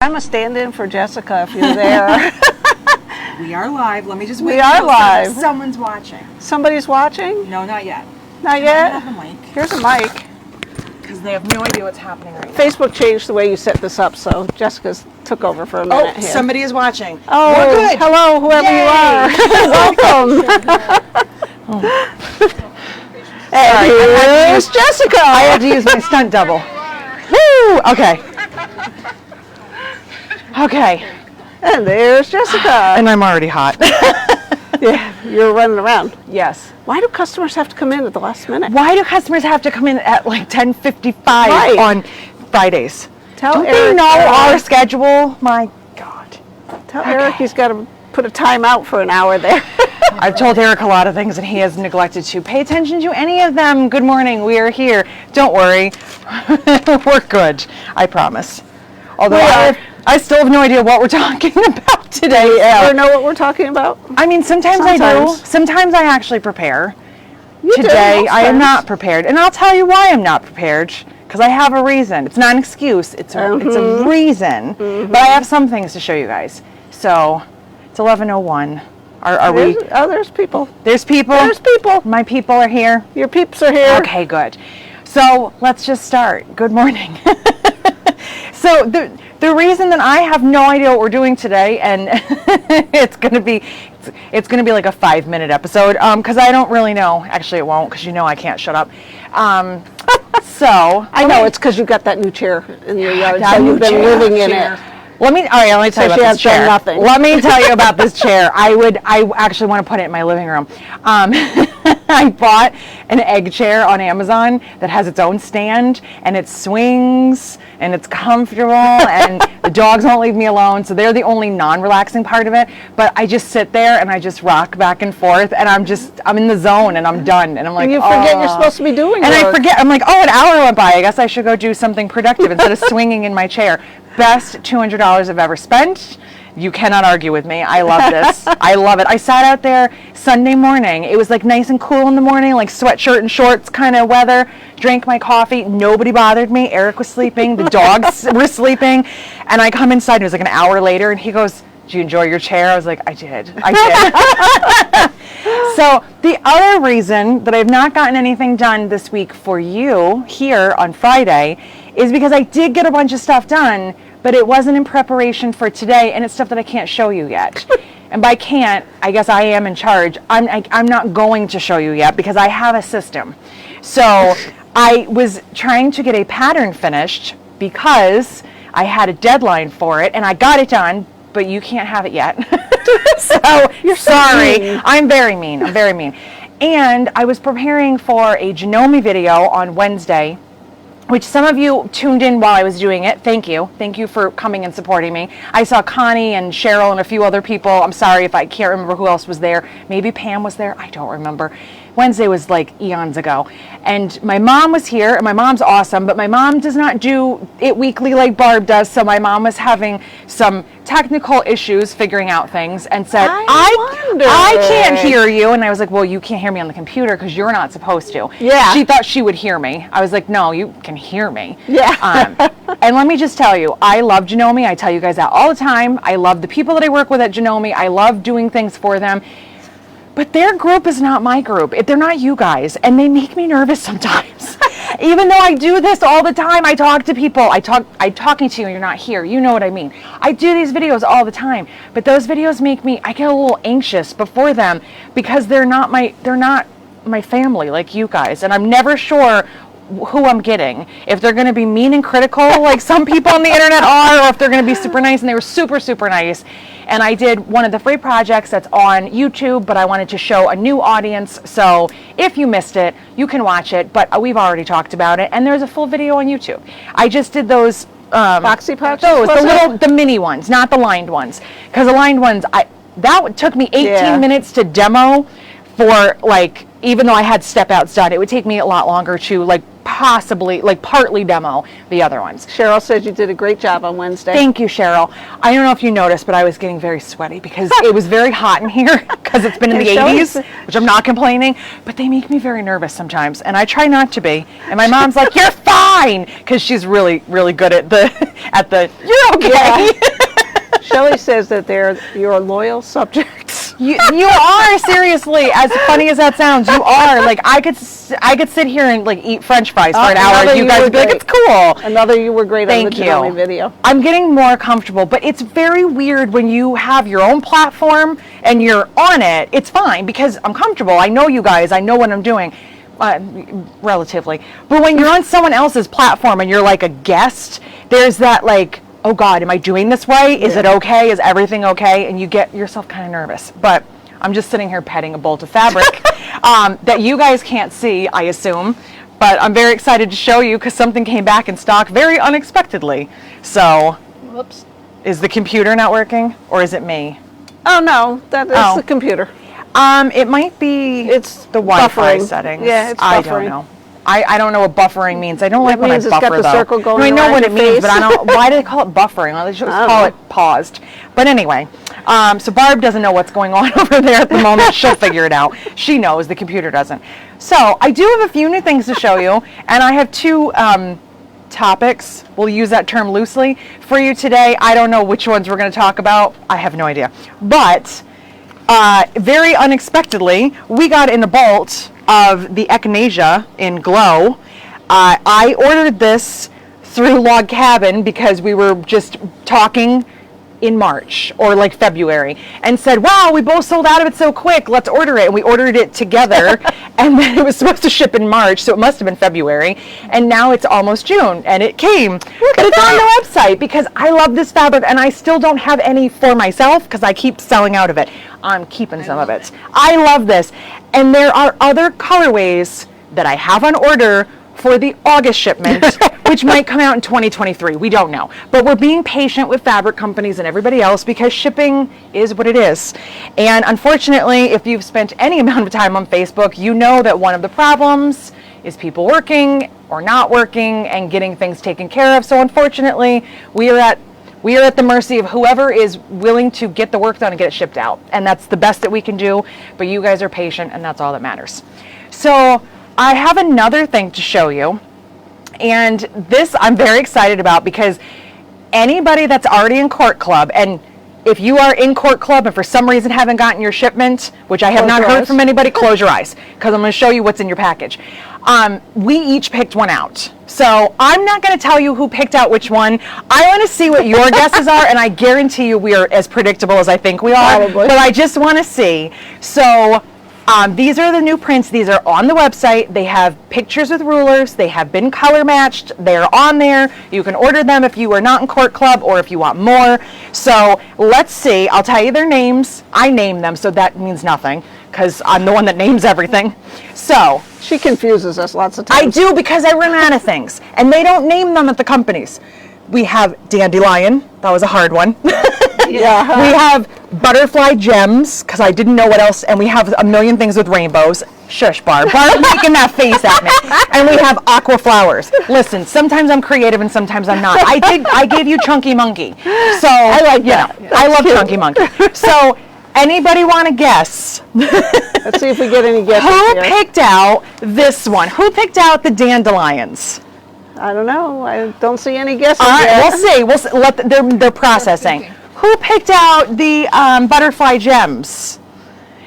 I'm a stand-in for Jessica if you're there. We are live. Let me just wait. We are live. Someone's watching. Somebody's watching? No, not yet. Not yet? I have a mic. Here's a mic. Because they have no idea what's happening right now. Facebook changed the way you set this up, so Jessica's took over for a minute here. Somebody is watching. Oh, we're good. Hello, whoever Yay. you are. Welcome. And here's Jessica. I had to use my stunt double. Woo! Okay. Okay. And there's Jessica. And I'm already hot. Yeah, you're running around. Yes. Why do customers have to come in at the last minute? Why do customers have to come in at like 10:55 Right. on Fridays? Tell Don't Eric, they know our schedule? My God. Tell Eric he's got to put a time out for an hour there. I've told Eric a lot of things and he has neglected to pay attention to any of them. Good morning, we are here. Don't worry, we're good, I promise. Although I still have no idea what we're talking about today. Do you ever know what we're talking about? I mean, sometimes I do. Sometimes I actually prepare. You Today, do, I am not prepared. And I'll tell you why I'm not prepared. Because I have a reason. It's not an excuse. It's a reason. But I have some things to show you guys. So, it's 11:01. Are we? Oh, there's people. There's people? There's people. My people are here? Your peeps are here. Okay, good. So, let's just start. Good morning. So, the reason that I have no idea what we're doing today, and it's gonna be like a 5-minute episode, because I don't really know. Actually, it won't, because you know I can't shut up. So I know it's because you got that new chair in your yard, That so new you've been chair. living in it. Let me tell you So about she this has done chair. nothing. Let me tell you about this chair. I actually want to put it in my living room. I bought an egg chair on Amazon that has its own stand, and it swings, and it's comfortable, and the dogs won't leave me alone, so they're the only non-relaxing part of it. But I just sit there and I just rock back and forth, and I'm in the zone, and I'm done, and I'm like, And you forget you're supposed to be doing and work. I forget. I'm like, oh, an hour went by. I guess I should go do something productive instead of swinging in my chair. Best $200 I've ever spent. You cannot argue with me. I love this. I love it. I sat out there Sunday morning. It was like nice and cool in the morning, like sweatshirt and shorts kind of weather. Drank my coffee. Nobody bothered me. Eric was sleeping. The dogs were sleeping. And I come inside. It was like an hour later, and he goes, "Did you enjoy your chair?" I was like, I did. So the other reason that I've not gotten anything done this week for you here on Friday is because I did get a bunch of stuff done, but it wasn't in preparation for today, and it's stuff that I can't show you yet. And by can't, I guess I am in charge. I'm not going to show you yet because I have a system. So I was trying to get a pattern finished because I had a deadline for it, and I got it done, but you can't have it yet. So you're sorry. mean. I'm very mean. I'm very mean. And I was preparing for a Janome video on Wednesday, which some of you tuned in while I was doing it. Thank you. Thank you for coming and supporting me. I saw Connie and Cheryl and a few other people. I'm sorry if I can't remember who else was there. Maybe Pam was there. I don't remember. Wednesday was like eons ago. And my mom was here, and my mom's awesome, but my mom does not do it weekly like Barb does, so my mom was having some technical issues figuring out things and said, I can't hear you. And I was like, well, you can't hear me on the computer because you're not supposed to. Yeah. She thought she would hear me. I was like, no, you can hear me. Yeah. And let me just tell you, I love Janome. I tell you guys that all the time. I love the people that I work with at Janome. I love doing things for them. But their group is not my group. They're not you guys. And they make me nervous sometimes. Even though I do this all the time, I talk to people. I'm talking to you and you're not here. You know what I mean. I do these videos all the time. But those videos make me, I get a little anxious before them because they're not my family like you guys. And I'm never sure who I'm getting. If they're going to be mean and critical like some people on the internet are, or if they're going to be super nice, and they were super, super nice. And I did one of the free projects that's on YouTube, but I wanted to show a new audience. So if you missed it, you can watch it, but we've already talked about it. And there's a full video on YouTube. I just did those Boxy pouches? the mini ones, not the lined ones. Because the lined ones, that took me 18 minutes to demo for like, even though I had step outs done, it would take me a lot longer to like possibly like partly demo the other ones. Cheryl said you did a great job on Wednesday. Thank you, Cheryl. I don't know if you noticed, but I was getting very sweaty because it was very hot in here because it's been in the 80s, which I'm not complaining, but they make me very nervous sometimes, and I try not to be. And my mom's like, "You're fine." fine, because she's really, really good at the, you're okay. Shelley says that they're your loyal subjects. You are, seriously, as funny as that sounds, you are. Like, I could sit here and like eat French fries for an hour, and you guys would be like, it's cool. Another, you were great on the Janome video. I'm getting more comfortable, but it's very weird when you have your own platform and you're on it. It's fine because I'm comfortable. I know you guys. I know what I'm doing. Relatively. But when you're on someone else's platform and you're like a guest, there's that like, oh God, am I doing this right? Is it okay? Is everything okay? And you get yourself kind of nervous. But I'm just sitting here petting a bolt of fabric that you guys can't see, I assume. But I'm very excited to show you because something came back in stock very unexpectedly. So, whoops. Is the computer not working or is it me? Oh no, that is the computer. It might be it's the Wi-Fi buffering. settings. Yeah, it's buffering. I don't know. I don't know what buffering means. I don't like when I buffer, it's got the though. circle going I know around what your it means, face. but I don't. Why do they call it buffering? Well, they should just call it paused. But anyway, so Barb doesn't know what's going on over there at the moment. She'll figure it out. She knows. The computer doesn't. So I do have a few new things to show you, and I have two topics. We'll use that term loosely for you today. I don't know which ones we're going to talk about. I have no idea. But very unexpectedly, we got in the bolt of the Echinacea in Glow. I ordered this through Log Cabin because we were just talking in March or like February and said, wow, we both sold out of it so quick, let's order it. And we ordered it together and then it was supposed to ship in March, so it must have been February. And now it's almost June and it came. But it's on the website because I love this fabric and I still don't have any for myself because I keep selling out of it. I'm keeping some of it. I love this. And there are other colorways that I have on order for the August shipment, which might come out in 2023. We don't know. But we're being patient with fabric companies and everybody else because shipping is what it is. And unfortunately, if you've spent any amount of time on Facebook, you know that one of the problems is people working or not working and getting things taken care of. So unfortunately, we are at the mercy of whoever is willing to get the work done and get it shipped out. And that's the best that we can do, but you guys are patient and that's all that matters. So I have another thing to show you, and this I'm very excited about because anybody that's already in Cork Club, and if you are in Cork Club and for some reason haven't gotten your shipment, which I have not heard from anybody, close your eyes because I'm going to show you what's in your package. We each picked one out. So I'm not going to tell you who picked out which one. I want to see what your guesses are, and I guarantee you we are as predictable as I think we are. Probably. But I just want to see. So these are the new prints. These are on the website. They have pictures with rulers. They have been color matched. They're on there. You can order them if you are not in Cork Club or if you want more. So let's see. I'll tell you their names. I name them, so that means nothing because I'm the one that names everything. So she confuses us lots of times. I do because I run out of things, and they don't name them at the companies. We have Dandelion. That was a hard one. Yeah. We have Butterfly Gems, because I didn't know what else, and we have a million things with rainbows. Shush, Barb. Barb making that face at me. And we have Aqua Flowers. Listen, sometimes I'm creative and sometimes I'm not. I gave you Chunky Monkey. So I like that. I love Chunky Monkey. So anybody want to guess? Let's see if we get any guesses Who here. picked out this one? Who picked out the Dandelions? I don't know. I don't see any guesses All right, yet. we'll see. We'll see. They're processing. Who picked out the Butterfly Gems,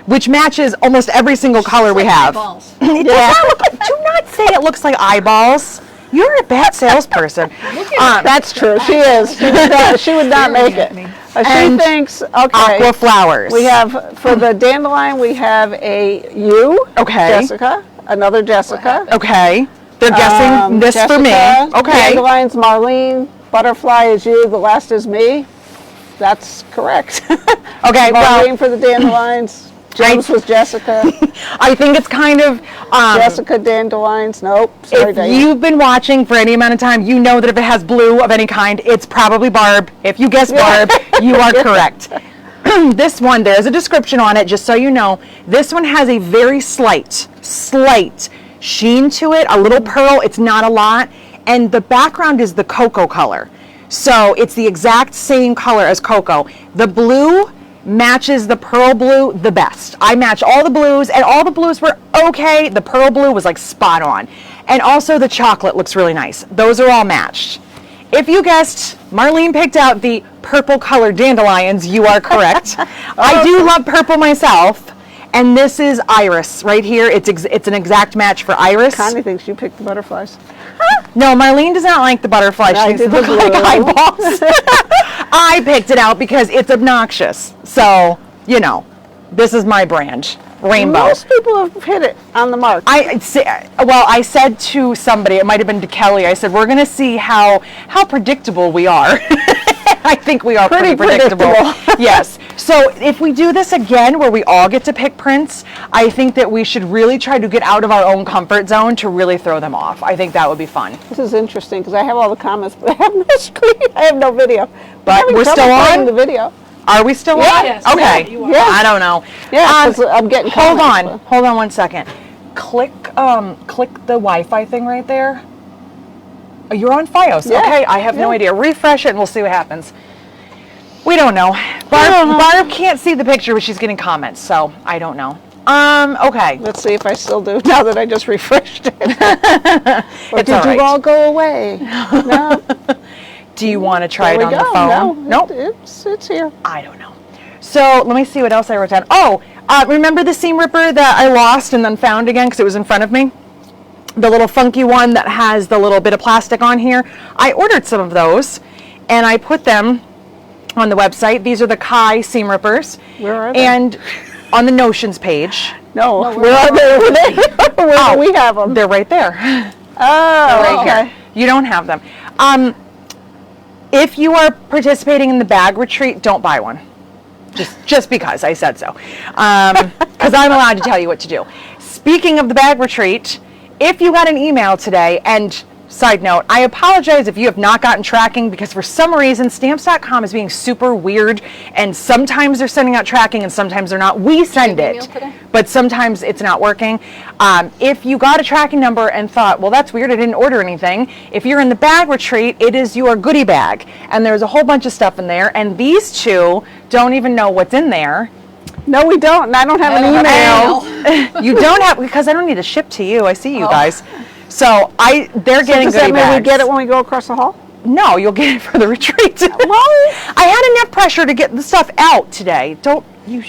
which matches almost every single color we have? Eyeballs. It does not look like, do not say it looks like eyeballs. You're a bad salesperson. That's true. She is. She would not make it. She And thinks, okay. Aqua Flowers. We have, for the dandelion, we have a you, Okay. Jessica, another Jessica. Okay. They're guessing this Jessica, for me. Okay. Dandelion's Marlene, Butterfly is you, the last is me. That's correct. Okay, Marlene well, for the dandelions. James was Jessica. I think it's kind of Jessica dandelions. Nope. Sorry, if Diane. you've been watching for any amount of time, you know that if it has blue of any kind, it's probably Barb. If you guess Barb, you are correct. This one, there's a description on it, just so you know. This one has a very slight sheen to it, a little pearl. It's not a lot. And the background is the cocoa color. So it's the exact same color as cocoa. The blue matches the pearl blue the best. I match all the blues, and all the blues were okay. The pearl blue was like spot on. And also the chocolate looks really nice. Those are all matched. If you guessed, Marlene picked out the purple colored dandelions, you are correct. I do love purple myself. And this is Iris right here. It's an exact match for Iris. Connie thinks you picked the butterflies. No, Marlene does not like the butterflies. No, She thinks they look like eyeballs. I picked it out because it's obnoxious. So, you know, this is my brand, rainbow. Most people have hit it on the mark. I said to somebody, it might have been to Kelly, I said, we're going to see how predictable we are. I think we are pretty predictable. Yes. So if we do this again where we all get to pick prints, I think that we should really try to get out of our own comfort zone to really throw them off. I think that would be fun. This is interesting because I have all the comments, but I have no screen. I have no video. But we're still on? The video. Are we still on? Yes. Okay. Yeah, you are. Yeah. I don't know. Yeah, 'cause I'm getting Hold comments, on. Hold on one second. Click the Wi-Fi thing right there. Oh, you're on Fios. Yeah. Okay, I have no Yeah. idea. Refresh it and we'll see what happens. We don't know. Barb can't see the picture, but she's getting comments, so I don't know. Okay. Let's see if I still do now that I just refreshed it. Or It's did all right. you all go away? No. Do you want to try There it we on the go. phone? No, Nope. it's here. I don't know. So let me see what else I wrote down. Oh, remember the seam ripper that I lost and then found again because it was in front of me? The little funky one that has the little bit of plastic on here. I ordered some of those and I put them on the website. These are the Kai seam rippers. Where are they? And on the Notions page. No, where are they? Where do we have them? They're right there. Oh, Right okay. here. You don't have them. If you are participating in the bag retreat, don't buy one. Just because I said so. Because I'm allowed to tell you what to do. Speaking of the bag retreat, if you got an email today, and side note, I apologize if you have not gotten tracking because for some reason Stamps.com is being super weird and sometimes they're sending out tracking and sometimes they're not. We send Did you it, email today? but sometimes it's not working. If you got a tracking number and thought, well, that's weird, I didn't order anything. If you're in the bag retreat, it is your goodie bag and there's a whole bunch of stuff in there and these two don't even know what's in there. No, we don't. And I don't have an email. You don't have, because I don't need to ship to you. I see you guys. So they're getting Does that goodie mean we bags. get it when we go across the hall? No, you'll get it for the retreat. Well, I had enough pressure to get the stuff out today. Don't you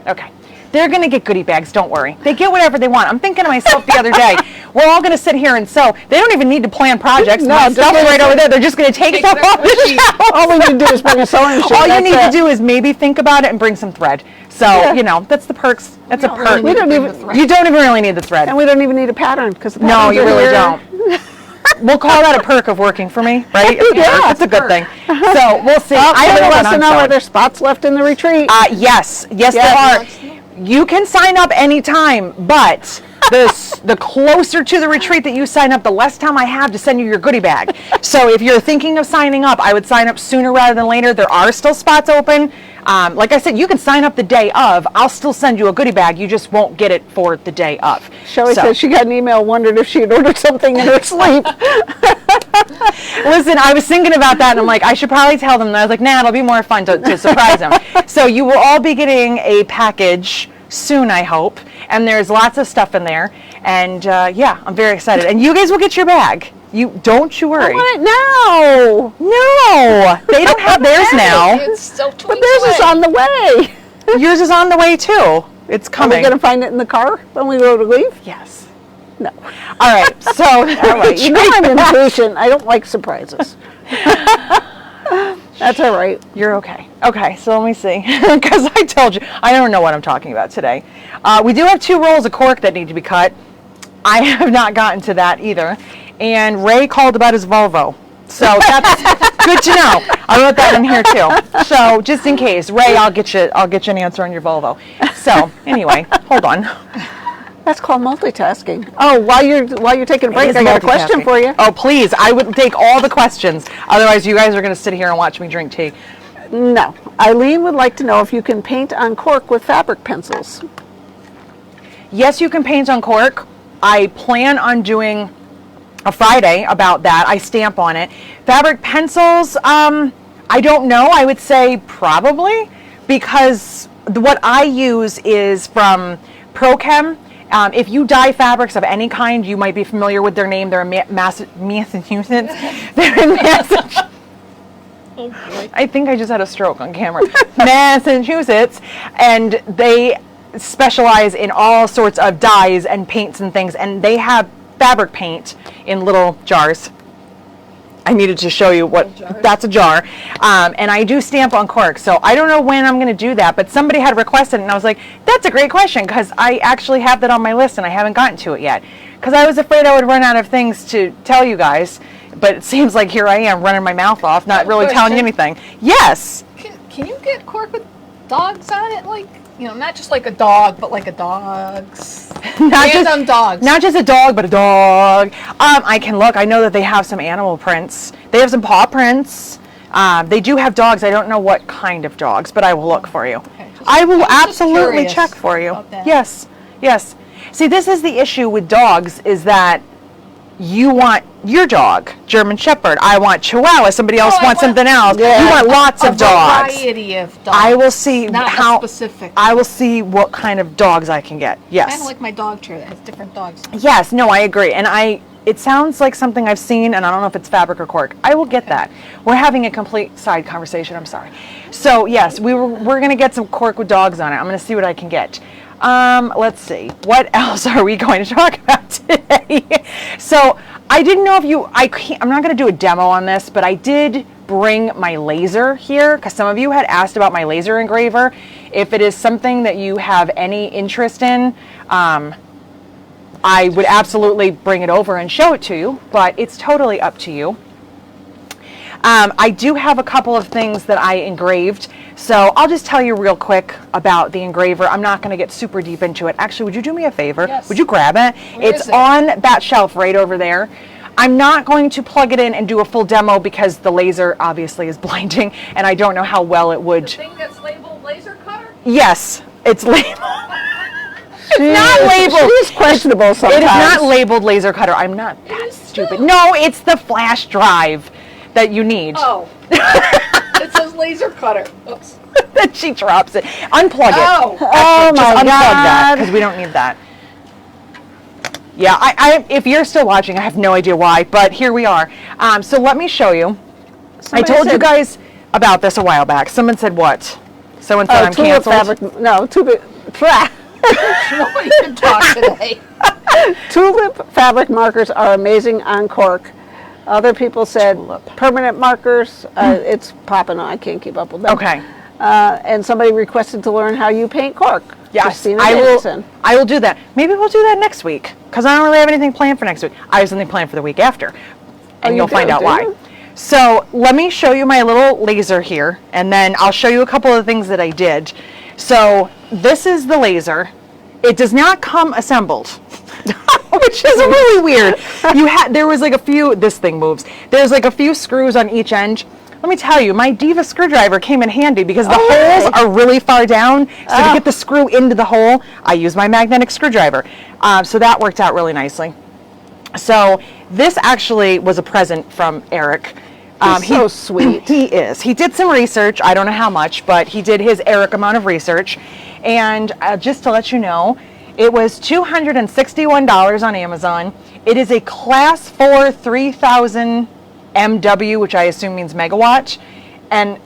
okay. They're going to get goodie bags, don't worry. They get whatever they want. I'm thinking to myself the other day, we're all going to sit here and sew. They don't even need to plan projects. No, My just stuff's get right it. over there. They're just going to take stuff off the shelf. all we need to do is bring a sewing machine. All you That's need to it. do is maybe think about it and bring some thread. So, Yeah. you know, that's the perks. That's a don't perk. really We don't bring even- the thread. You don't even really need the thread. And we don't even need a pattern because the No, patterns you are really here. don't. We'll call that a perk of working for me, right? Yeah. That's a good thing. So we'll see. Oh, I haven't Kelly been wants to on know, are sewing. there spots left in the retreat? Yes, Yeah. there are. You can sign up anytime, but the closer to the retreat that you sign up, the less time I have to send you your goodie bag. So if you're thinking of signing up, I would sign up sooner rather than later. There are still spots open. Like I said, you can sign up the day of. I'll still send you a goodie bag. You just won't get it for the day of. Shelley So- said she got an email, wondered if she had ordered something in her sleep. Listen, I was thinking about that and I'm like, I should probably tell them. And I was like, nah, it'll be more fun to surprise them. So you will all be getting a package soon, I hope. And there's lots of stuff in there. And yeah, I'm very excited. And you guys will get your bag. Don't you worry. No, No, they don't have theirs now. It's so tweets but theirs is away. on the way. Yours is on the way too. It's Are we coming. going to find it in the car when we go to leave? Yes. No. All right. So All right. You know I'm impatient. I don't like surprises. That's all right. You're okay. Okay, so let me see. Because I told you, I don't know what I'm talking about today. We do have 2 rolls of cork that need to be cut. I have not gotten to that either. And Ray called about his Volvo. So that's good to know. I wrote that in here too. So just in case, Ray, I'll get you an answer on your Volvo. So anyway, hold on. That's called multitasking. Oh, while you're taking a break, It is I got a question multitasking. for you. Oh, please. I would take all the questions. Otherwise, you guys are going to sit here and watch me drink tea. No. Eileen would like to know if you can paint on cork with fabric pencils. Yes, you can paint on cork. I plan on doing a Friday about that. I stamp on it. Fabric pencils, I don't know. I would say probably because what I use is from ProChem If you dye fabrics of any kind, you might be familiar with their name. They're in Massachusetts. They're in Massachusetts. Oh boy. I think I just had a stroke on camera. Massachusetts, and they specialize in all sorts of dyes and paints and things, and they have fabric paint in little jars. I needed to show you what that's a jar. And I do stamp on cork, so I don't know when I'm going to do that, but somebody had requested it, and I was like, that's a great question, because I actually have that on my list and I haven't gotten to it yet, because I was afraid I would run out of things to tell you guys, but it seems like here I am running my mouth off, not really telling you anything. Yes. Can you get cork with dogs on it? Like, you know, not just like a dog, but like a dog's. Random dogs. Not just a dog, but a dog. I can look. I know that they have some animal prints. They have some paw prints. They do have dogs. I don't know what kind of dogs, but I will look for you. Okay, I will just absolutely curious check for you. about that. Yes, yes. See, this is the issue with dogs, is that you want your dog, German Shepherd. I want Chihuahua. Somebody else I wants want- something else. Yeah. You want lots A of dogs. variety of dogs. I will see not how a specific. I will see what kind of dogs I can get. Yes. Kind of like my dog chair that has different dogs. Yes, no, I agree. And it sounds like something I've seen, and I don't know if it's fabric or cork. I will get that. We're having a complete side conversation. I'm sorry. So yes, we're going to get some cork with dogs on it. I'm going to see what I can get. Let's see. What else are we going to talk about today? So I didn't know if I'm not going to do a demo on this, but I did bring my laser here because some of you had asked about my laser engraver. If it is something that you have any interest in, I would absolutely bring it over and show it to you, but it's totally up to you. I do have a couple of things that I engraved, so I'll just tell you real quick about the engraver. I'm not going to get super deep into it. Actually, would you do me a favor? Yes. Would you grab it? Where It's is it? on that shelf right over there. I'm not going to plug it in and do a full demo because the laser obviously is blinding, and I don't know how well it would. Thing that's labeled laser cutter? Yes, it's labeled. She's not labeled. She's questionable sometimes. It is not labeled laser cutter. I'm not that stupid. No, it's the flash drive that you need. Oh. It says laser cutter. Oops. That she drops it. Unplug it. Oh. Oh Just my unplug that God. because we don't need that. Yeah, I if you're still watching, I have no idea why, but here we are. So let me show you. Somebody I told you said- guys about this a while back. Someone said what? Someone said I'm tulip canceled. fabric. No, tulip. Nobody can talk today. Tulip fabric markers are amazing on cork. Other people said permanent markers. It's popping on. I can't keep up with them. Okay. And somebody requested to learn how you paint cork. Yes, Christina I Davidson. will do that. Maybe we'll do that next week because I don't really have anything planned for next week. I have something planned for the week after, and you you'll find do, out do why. you? So let me show you my little laser here, and then I'll show you a couple of things that I did. So this is the laser. It does not come assembled, which is really weird. There was like a few. This thing moves. There's like a few screws on each end. Let me tell you, my Diva screwdriver came in handy because the holes are really far down. So to get the screw into the hole, I use my magnetic screwdriver. So that worked out really nicely. So this actually was a present from Eric. He's so sweet. He is. He did some research. I don't know how much, but he did his Eric amount of research. And just to let you know, it was $261 on Amazon. It is a class 4 3000 MW, which I assume means megawatt. And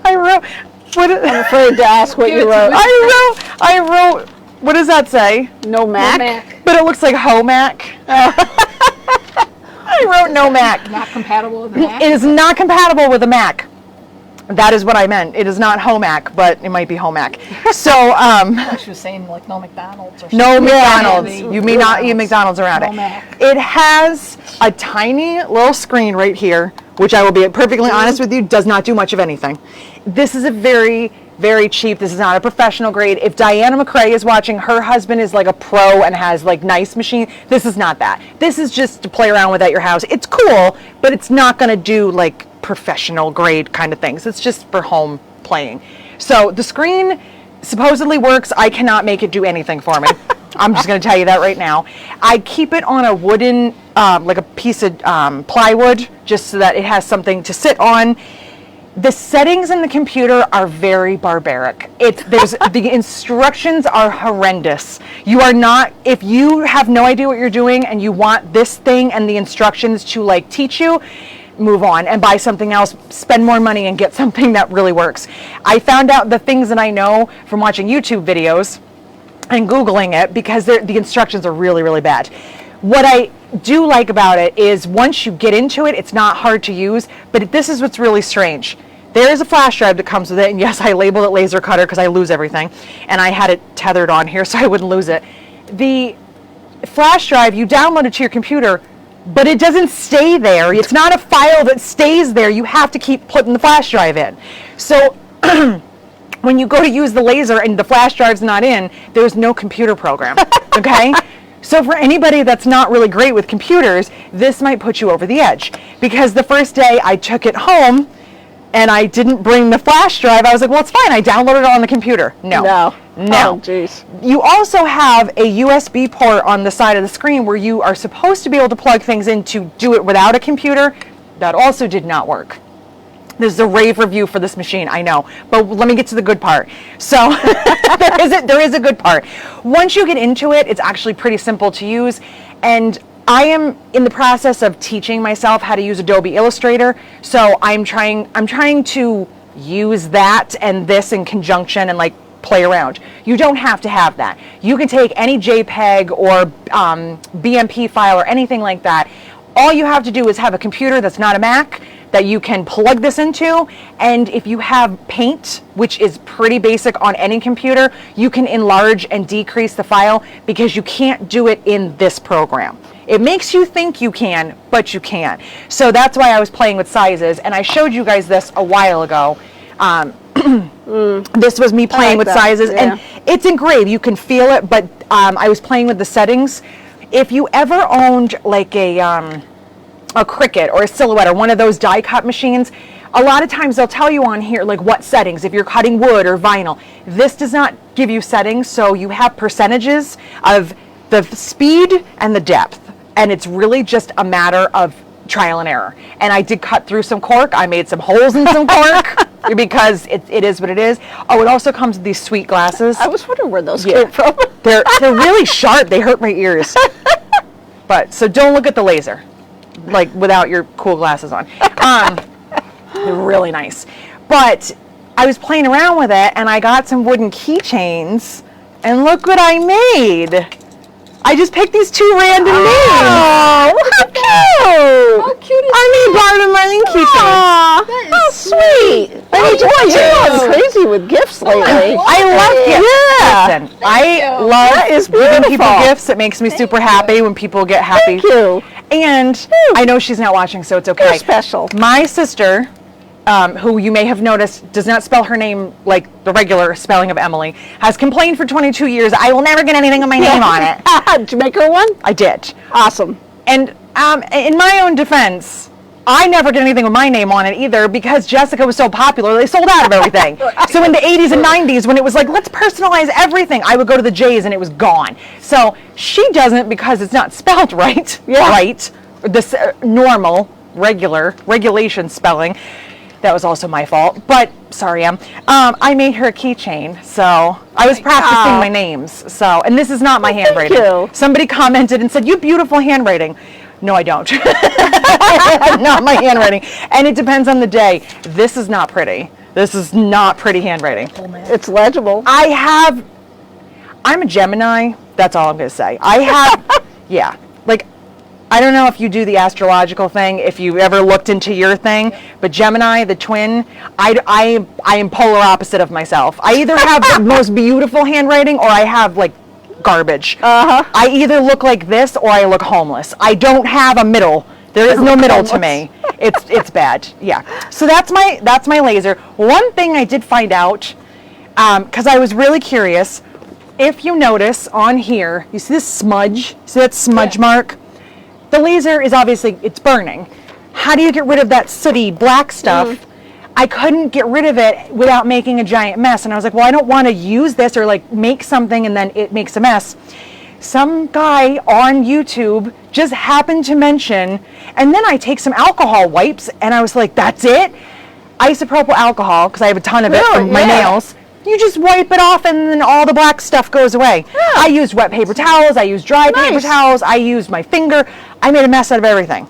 I wrote, I'm afraid to ask what you wrote. I wrote, what does that say? No Mac? Mac. But it looks like Homac. I wrote no Mac. Not compatible with the Mac. It is not compatible with a Mac. That is what I meant. It is not Homac, but it might be Homac. So, She was saying like no McDonald's or something. no McDonald's. Yeah, You may not eat McDonald's around No it. Mac. It has a tiny little screen right here, which I will be perfectly honest with you, does not do much of anything. This is a very, very cheap. This is not a professional grade. If Diana McCrae is watching, her husband is like a pro and has like nice machine. This is not that. This is just to play around with at your house. It's cool, but it's not going to do like professional grade kind of things. It's just for home playing. So the screen supposedly works. I cannot make it do anything for me. I'm just going to tell you that right now. I keep it on a wooden, like a piece of plywood, just so that it has something to sit on. The settings in the computer are very barbaric. The instructions are horrendous. You are not, if you have no idea what you're doing and you want this thing and the instructions to like teach you, move on and buy something else, spend more money and get something that really works. I found out the things that I know from watching YouTube videos and Googling it because the instructions are really, really bad. What I do like about it is once you get into it, it's not hard to use, but this is what's really strange. There is a flash drive that comes with it, and yes, I labeled it laser cutter because I lose everything, and I had it tethered on here so I wouldn't lose it. The flash drive, you download it to your computer, but it doesn't stay there. It's not a file that stays there. You have to keep putting the flash drive in. So when you go to use the laser and the flash drive's not in, there's no computer program, okay? So for anybody that's not really great with computers, this might put you over the edge. Because the first day I took it home and I didn't bring the flash drive, I was like, well, it's fine. I downloaded it on the computer. No. No. No. Oh, jeez. You also have a USB port on the side of the screen where you are supposed to be able to plug things in to do it without a computer. That also did not work. This is a rave review for this machine, I know, but let me get to the good part. So there is a good part. Once you get into it, it's actually pretty simple to use, and I am in the process of teaching myself how to use Adobe Illustrator. So I'm trying to use that and this in conjunction and like play around. You don't have to have that. You can take any JPEG or BMP file or anything like that. All you have to do is have a computer that's not a Mac that you can plug this into, and if you have Paint, which is pretty basic on any computer, you can enlarge and decrease the file because you can't do it in this program. It makes you think you can, but you can't. So that's why I was playing with sizes, and I showed you guys this a while ago. This was me playing with sizes, yeah. and it's engraved. You can feel it, but I was playing with the settings. If you ever owned like a Cricut or a Silhouette or one of those die cut machines, a lot of times they'll tell you on here like what settings if you're cutting wood or vinyl. This does not give you settings, so you have percentages of the speed and the depth, and it's really just a matter of trial and error. And I did cut through some cork. I made some holes in some cork because it is what it is. Oh, it also comes with these sweet glasses. I was wondering where those came from. They're really sharp. They hurt my ears. But so don't look at the laser like without your cool glasses on. They're really nice. But I was playing around with it and I got some wooden keychains, and look what I made. I just picked these two random names. Oh, how cute! How cute is I made Barb and Marlene keychains. that? How sweet! I mean, boy, you're going crazy with gifts lately. I love gifts. Yeah. Listen, I you. love That is giving people beautiful. gifts. It makes me super happy when people get happy. Thank you. And I know she's not watching, so it's okay. You're special. My sister, who you may have noticed does not spell her name like the regular spelling of Emily, has complained for 22 years, I will never get anything with my name on it. Did you make her one? I did. Awesome. And in my own defense, I never did anything with my name on it either because Jessica was so popular, they sold out of everything. So in the 80s and 90s, when it was like, let's personalize everything, I would go to the J's and it was gone. So she doesn't because it's not spelled right, right? This normal, regulation spelling. That was also my fault, but sorry, Em. I made her a keychain, so I was practicing my names. So, and this is not my handwriting. you. Somebody commented and said, "You have beautiful handwriting." No, I don't. Not my handwriting, and it depends on the day. This is not pretty. This is not pretty handwriting. It's legible. I'm a Gemini. That's all I'm going to say. I have, yeah, like. I don't know if you do the astrological thing, if you ever looked into your thing, but Gemini, the twin, I am polar opposite of myself. I either have the most beautiful handwriting or I have like garbage. I either look like this or I look homeless. I don't have a middle. There is no middle to me. It's bad. Yeah. So that's my laser. One thing I did find out, because I was really curious, if you notice on here, you see this smudge? See that smudge mark? The laser is obviously, it's burning. How do you get rid of that sooty black stuff? I couldn't get rid of it without making a giant mess. And I was like, well, I don't want to use this or like make something and then it makes a mess. Some guy on YouTube just happened to mention, and then I take some alcohol wipes and I was like, that's it? isopropyl alcohol, because I have a ton of it Really? from my Yeah. nails. You just wipe it off and then all the black stuff goes away. I used wet paper towels, I used dry paper Nice. towels, I used my finger. I made a mess out of everything.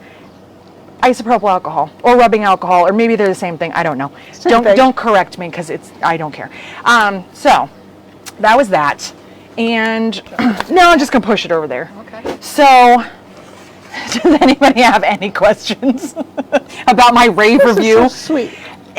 Isopropyl alcohol or rubbing alcohol, or maybe they're the same thing. I don't know. Same thing. Don't correct me, because I don't care. So that was that. And no, I'm just gonna push it over there. Okay. So does anybody have any questions about my rave review? So sweet.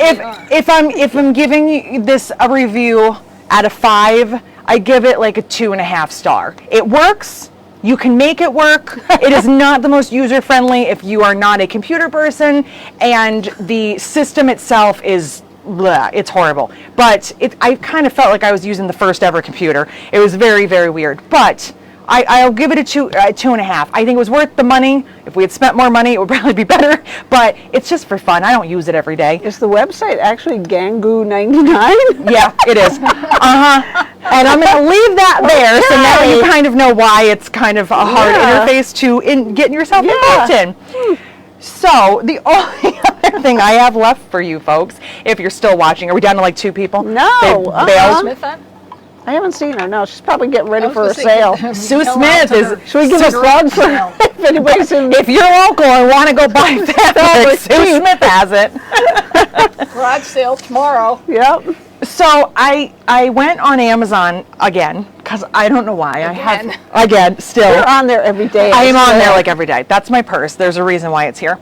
If I'm giving you this a review out of 5, I give it like a 2.5 star. It works. You can make it work. It is not the most user friendly if you are not a computer person, and the system itself is bleh, it's horrible. But I kind of felt like I was using the first ever computer. It was very, very weird. But I'll give it a 2.5. I think it was worth the money. If we had spent more money, it would probably be better. But it's just for fun. I don't use it every day. Is the website actually Gangu99? Yeah, it is. And I'm going to leave that there, so now you kind of know why it's kind of a hard interface to get yourself involved in. So the only other thing I have left for you folks, if you're still watching, are we down to like 2 people? No, They bailed? Smith on? I haven't seen her. No, she's probably getting ready I was for a gonna say, sale. Sue no, Smith out to is. her. Should we give a plug for No. if anybody's in? If you're local and want to go buy fabric, Sue Smith has it. Garage sale tomorrow. Yep. So I went on Amazon again, because I don't know why. I have again still. You're on there every day. I am on there like every day. That's my purse. There's a reason why it's here.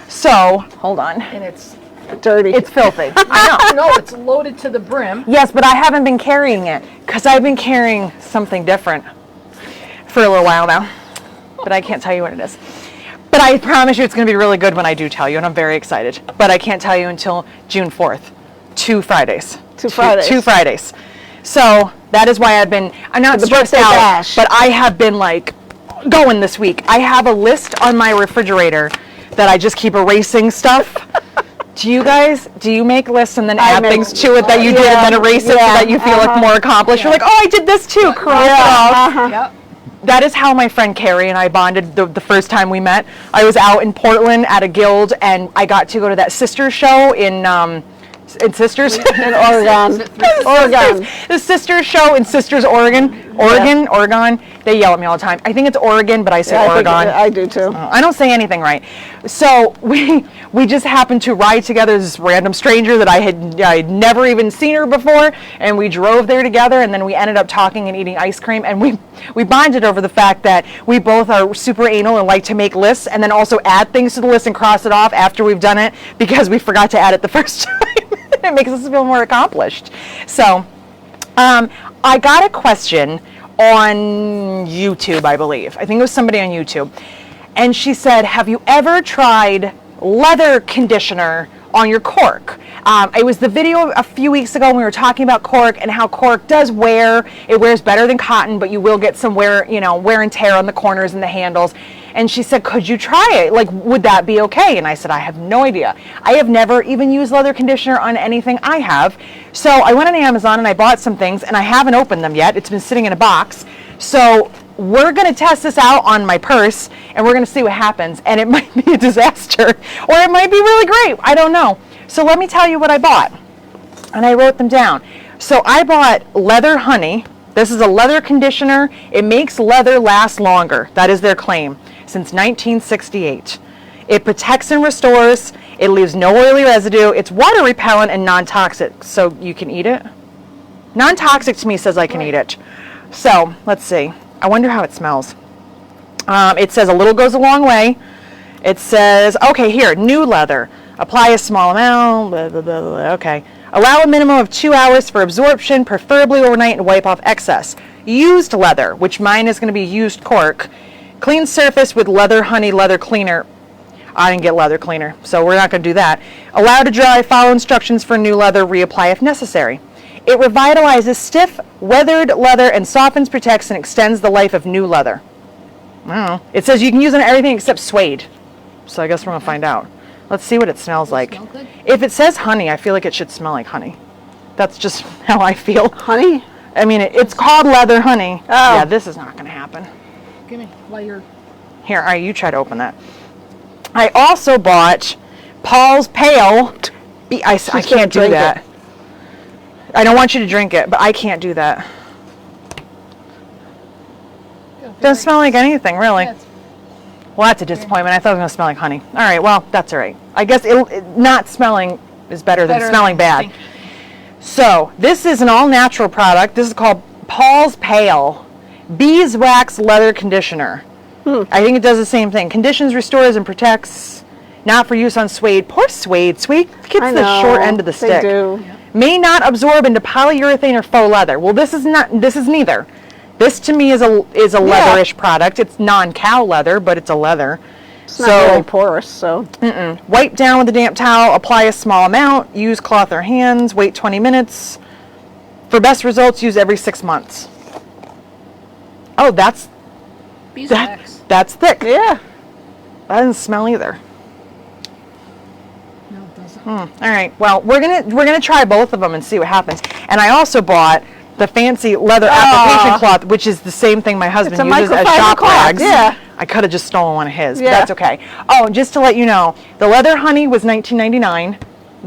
So hold on. And it's dirty. It's filthy. I know. no, it's loaded to the brim. Yes, but I haven't been carrying it because I've been carrying something different for a little while now. But I can't tell you what it is. But I promise you it's going to be really good when I do tell you, and I'm very excited. But I can't tell you until June 4th. 2 Fridays. 2 Fridays. 2 Fridays. So that is why I'm not The stressed birthday out, bash. but I have been like going this week. I have a list on my refrigerator that I just keep erasing stuff. Do you make lists and then add make- things to it that you did and then erase it so that you feel like more accomplished? You're like, oh, I did this too. Cross it off. Yep. That is how my friend Carrie and I bonded the first time we met. I was out in Portland at a guild, and I got to go to that Sisters show in Sisters? in Oregon. Oregon. The Sisters show in Sisters, Oregon. Oregon. They yell at me all the time. I think it's Oregon, but I say I think Oregon. I do too. I don't say anything right. So we just happened to ride together, this random stranger that I'd never even seen her before, and we drove there together, and then we ended up talking and eating ice cream, and we bonded over the fact that we both are super anal and like to make lists and then also add things to the list and cross it off after we've done it because we forgot to add it the first time. It makes us feel more accomplished. So I got a question on YouTube, I believe. I think it was somebody on YouTube. And she said, have you ever tried leather conditioner on your cork? It was the video a few weeks ago when we were talking about cork and how cork does wear. It wears better than cotton, but you will get some wear and tear on the corners and the handles. And she said, could you try it? Like, would that be okay? And I said, I have no idea. I have never even used leather conditioner on anything I have. So I went on Amazon and I bought some things, and I haven't opened them yet. It's been sitting in a box. So we're going to test this out on my purse, and we're going to see what happens. And it might be a disaster, or it might be really great. I don't know. So let me tell you what I bought. And I wrote them down. So I bought Leather Honey. This is a leather conditioner. It makes leather last longer. That is their claim. Since 1968. It protects and restores. It leaves no oily residue. It's water repellent and non-toxic, so you can eat it. Non-toxic to me says I can eat it. So let's see. I wonder how it smells. It says a little goes a long way. It says, okay, here, new leather. Apply a small amount, blah, blah, blah, blah. Okay. Allow a minimum of 2 hours for absorption, preferably overnight, and wipe off excess. Used leather, which mine is going to be used cork. Clean surface with Leather Honey leather cleaner. I didn't get leather cleaner, so we're not going to do that. Allow to dry, follow instructions for new leather, reapply if necessary. It revitalizes stiff, weathered leather and softens, protects, and extends the life of new leather. I don't know. It says you can use it on everything except suede. So I guess we're going to find out. Let's see what it smells like. Smell good? If it says honey, I feel like it should smell like honey. That's just how I feel. Honey? I mean, it's called Leather Honey. Oh. Yeah, this is not going to happen. Give me while you're. Here, all right, you try to open that. I also bought Paul's Pale I can't do that. I don't want you to drink it, but I can't do that. Doesn't smell like anything, really. Yeah, Well, that's a disappointment. I thought it was going to smell like honey. All right, well, that's all right. I guess not smelling is better than smelling bad. So, this is an all-natural product. This is called Paul's Pale Beeswax Leather Conditioner. I think it does the same thing. Conditions, restores, and protects. Not for use on suede. Poor suede. Suede gets the short end of the stick. They do. May not absorb into polyurethane or faux leather. Well, this is neither. This to me is a leatherish product. It's non-cow leather, but it's a leather. It's not really porous, so. Wipe down with a damp towel, apply a small amount, use cloth or hands, wait 20 minutes. For best results, use every 6 months. Oh, that's thick. Yeah. That doesn't smell either. No, it doesn't. All right. Well, we're gonna try both of them and see what happens. And I also bought the fancy leather application cloth, which is the same thing my husband uses as shop rags. Yeah. I could have just stolen one of his, but that's okay. Oh, and just to let you know, the leather honey was $19.99.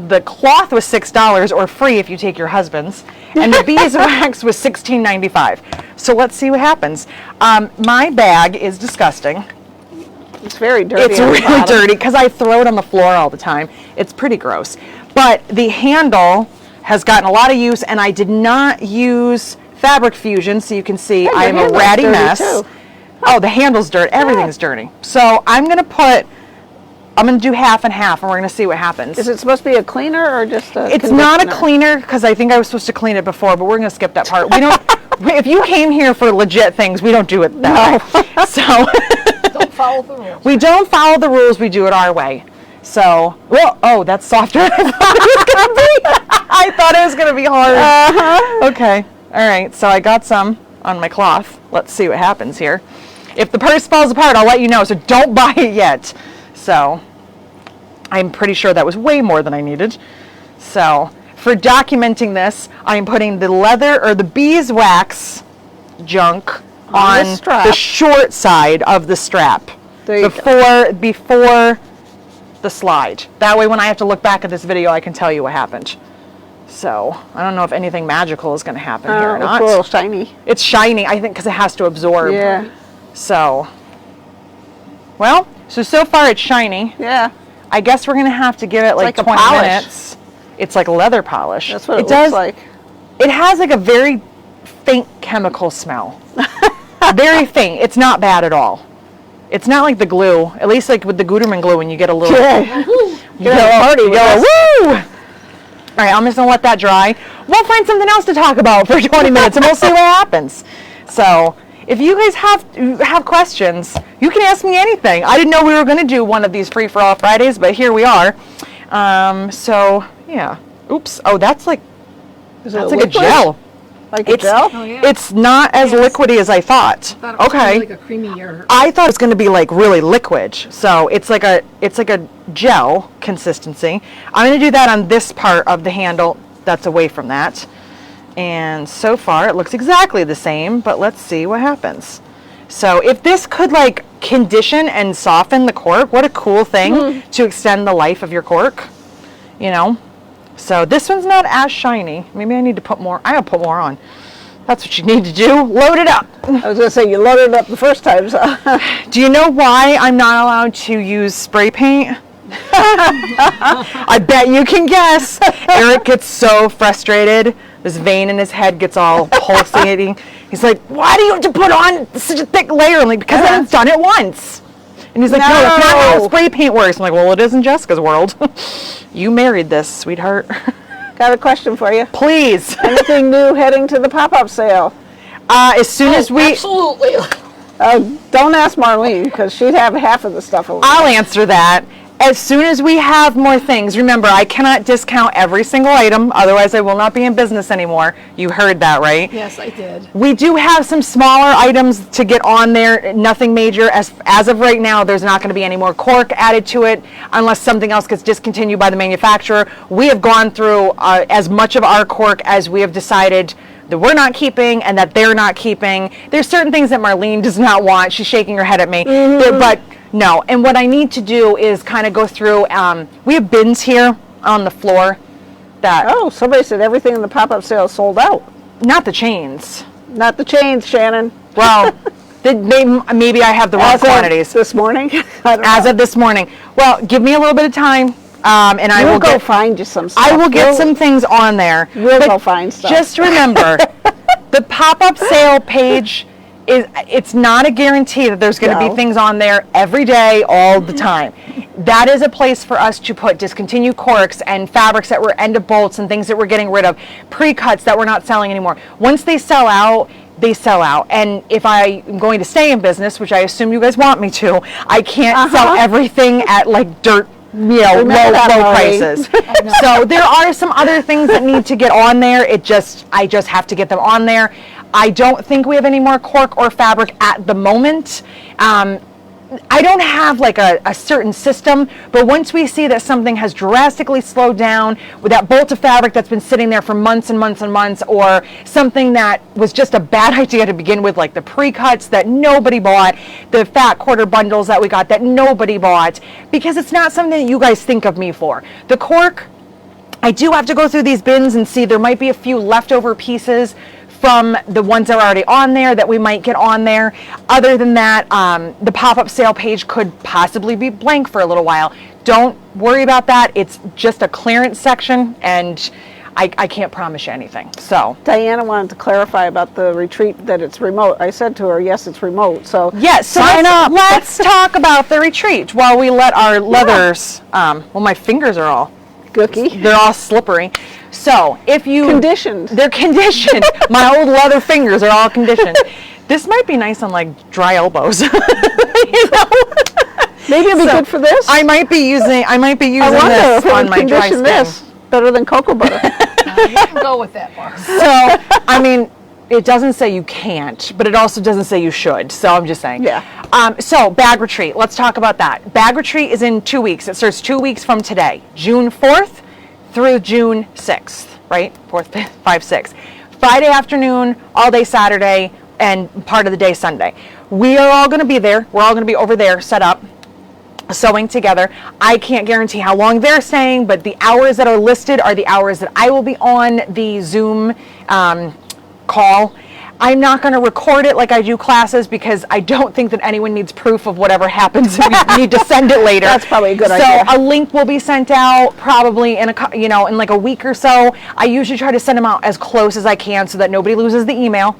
The cloth was $6 or free if you take your husband's, and the beeswax was $16.95. So let's see what happens. My bag is disgusting. It's very dirty. It's really dirty because I throw it on the floor all the time. It's pretty gross. But the handle has gotten a lot of use, and I did not use fabric fusion, so you can see I am a ratty mess. Too. Oh, the handle's dirty. Everything's dirty. So I'm gonna do half and half, and we're gonna see what happens. Is it supposed to be a cleaner or just a It's not a cleaner because I think I was supposed to clean it before, but we're gonna skip that part. We don't. If you came here for legit things, we don't do it that way. So Don't follow the rules. we don't follow the rules. We do it our way. So, oh, that's softer than I thought it was gonna be. I thought it was gonna be hard. Okay. All right. So I got some on my cloth. Let's see what happens here. If the purse falls apart, I'll let you know. So don't buy it yet. So I'm pretty sure that was way more than I needed. So for documenting this, I'm putting the leather or the beeswax junk on the short side of the strap before the slide. That way when I have to look back at this video, I can tell you what happened. So I don't know if anything magical is going to happen here or not. It's a little shiny. It's shiny, I think, because it has to absorb. Yeah. So, well, so far it's shiny. Yeah. I guess we're going to have to give it like 20 minutes. It's like leather polish. That's what it looks like. It has like a very faint chemical smell. Very faint. It's not bad at all. It's not like the glue. At least like with the Gutermann glue when you get a little... Yeah. Woo! All right, I'm just going to let that dry. We'll find something else to talk about for 20 minutes and we'll see what happens. So, if you guys have questions, you can ask me anything. I didn't know we were going to do one of these free-for-all Fridays, but here we are. So, yeah. Oops. Oh, that's like a gel. Like a gel? Oh, yeah. It's not as liquidy as I thought. I thought it was like a creamier. I thought it was going to be like really liquid. So it's like a gel consistency. I'm going to do that on this part of the handle that's away from that. And so far it looks exactly the same, but let's see what happens. So if this could like condition and soften the cork, what a cool thing to extend the life of your cork, you know? So this one's not as shiny. Maybe I need to put more. I gotta put more on. That's what you need to do. Load it up. I was gonna say you loaded it up the first time. So. Do you know why I'm not allowed to use spray paint? I bet you can guess. Eric gets so frustrated. This vein in his head gets all pulsating. He's like, why do you have to put on such a thick layer? I'm like, because I haven't done it once. And he's like, no, it's not how spray paint works. I'm like, well, it is in Jessica's world. You married this, sweetheart. Got a question for you. Please. Anything new heading to the pop-up sale? As soon as we... Absolutely. Don't ask Marlene, because she'd have half of the stuff over I'll answer that. As soon as we have more things, remember, I cannot discount every single item, otherwise I will not be in business anymore. You heard that, right? Yes, I did. We do have some smaller items to get on there, nothing major. As of right now, there's not going to be any more cork added to it unless something else gets discontinued by the manufacturer. We have gone through as much of our cork as we have decided that we're not keeping and that they're not keeping. There's certain things that Marlene does not want. She's shaking her head at me. But no, and what I need to do is kind of go through, we have bins here on the floor that, Oh, somebody said everything in the pop-up sale is sold out. not the chains. Not the chains, Shannon. Well, maybe I have the wrong As of quantities. this morning. I don't As know. of this morning. Well, give me a little bit of time, and I We'll will go get, find you some stuff. I will get We'll- some things on there. We'll But go find stuff. Just remember, the pop-up sale page it's not a guarantee that there's going to No. be things on there every day, all the time. That is a place for us to put discontinued corks and fabrics that were end of bolts and things that we're getting rid of, pre-cuts that we're not selling anymore. Once they sell out, they sell out. And if I'm going to stay in business, which I assume you guys want me to, I can't sell everything at like dirt, low prices. So there are some other things that need to get on there. I just have to get them on there. I don't think we have any more cork or fabric at the moment. I don't have like a certain system, but once we see that something has drastically slowed down with that bolt of fabric that's been sitting there for months and months and months, or something that was just a bad idea to begin with, like the pre-cuts that nobody bought, the fat quarter bundles that we got that nobody bought, because it's not something that you guys think of me for. The cork, I do have to go through these bins and see there might be a few leftover pieces from the ones that are already on there that we might get on there. Other than that, the pop-up sale page could possibly be blank for a little while. Don't worry about that. It's just a clearance section, and I can't promise you anything. So Diana wanted to clarify about the retreat, that it's remote. I said to her, yes, it's remote. So yes, so sign up. Let's talk about the retreat while we let our leathers. Well, my fingers are all Gookie. they're all slippery. So if you Conditioned. they're conditioned. My old leather fingers are all conditioned. This might be nice on like dry elbows. You know? Maybe it'd be good for this. I might be using I wonder this if it on would my dry condition skin. this better than cocoa butter. You can go with that, Mark. So I mean, it doesn't say you can't, but it also doesn't say you should. So I'm just saying. Yeah. So bag retreat. Let's talk about that. Bag retreat is in 2 weeks. It starts 2 weeks from today, June 4th through June 6th, right? 4th, 5th, 6th. Friday afternoon, all day Saturday, and part of the day Sunday. We are all going to be there. We're all going to be over there set up, sewing together. I can't guarantee how long they're staying, but the hours that are listed are the hours that I will be on the Zoom call. I'm not going to record it like I do classes, because I don't think that anyone needs proof of whatever happens. We need to send it later. That's probably a good idea. So a link will be sent out probably in in like a week or so. I usually try to send them out as close as I can so that nobody loses the email.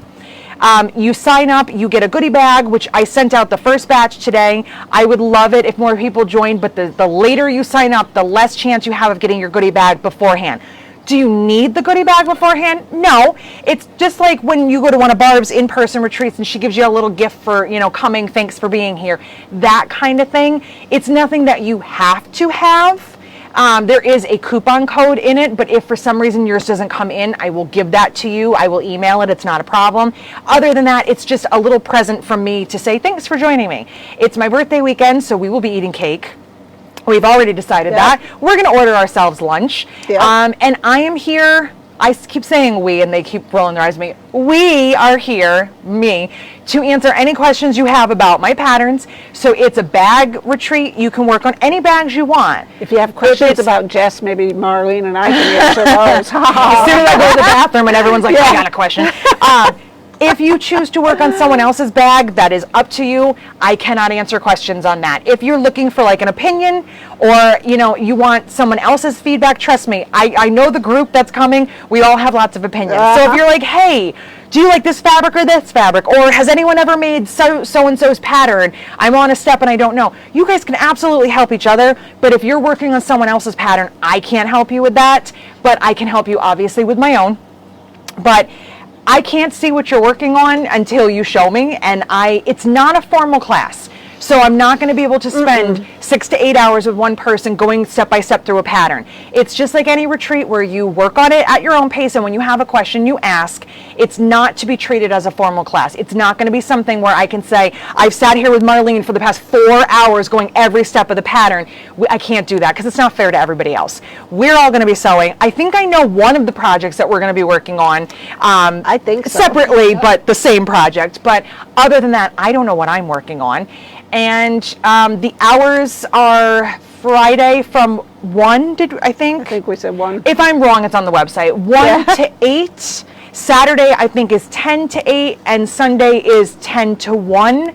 You sign up, you get a goodie bag, which I sent out the first batch today. I would love it if more people joined, but the later you sign up, the less chance you have of getting your goodie bag beforehand. Do you need the goodie bag beforehand? No. It's just like when you go to one of Barb's in-person retreats and she gives you a little gift for, coming, thanks for being here. That kind of thing. It's nothing that you have to have. There is a coupon code in it, but if for some reason yours doesn't come in, I will give that to you. I will email it. It's not a problem. Other than that, it's just a little present from me to say thanks for joining me. It's my birthday weekend, so we will be eating cake. We've already decided that. We're going to order ourselves lunch. Yeah. And I am here. I keep saying we, and they keep rolling their eyes at me. We are here, me, to answer any questions you have about my patterns. So it's a bag retreat. You can work on any bags you want. If you have questions about Jess, maybe Marlene and I can answer those. As soon as I go to the bathroom and everyone's like, I got a question. If you choose to work on someone else's bag, that is up to you. I cannot answer questions on that. If you're looking for like an opinion, or you want someone else's feedback, trust me, I know the group that's coming. We all have lots of opinions. So if you're like, hey, do you like this fabric or this fabric? Or has anyone ever made so-and-so's pattern? I'm on a step and I don't know. You guys can absolutely help each other. But if you're working on someone else's pattern, I can't help you with that. But I can help you obviously with my own. But I can't see what you're working on until you show me, and it's not a formal class. So I'm not going to be able to spend 6 to 8 hours with one person going step by step through a pattern. It's just like any retreat where you work on it at your own pace, and when you have a question, you ask. It's not to be treated as a formal class. It's not going to be something where I can say, I've sat here with Marlene for the past 4 hours going every step of the pattern. I can't do that because it's not fair to everybody else. We're all going to be sewing. I think I know one of the projects that we're going to be working on. I think so. Separately, but the same project. But other than that, I don't know what I'm working on. And the hours are Friday from 1, I think we said 1. If I'm wrong, it's on the website. 1 to 8. Saturday, I think, is 10 to 8, and Sunday is 10 to 1,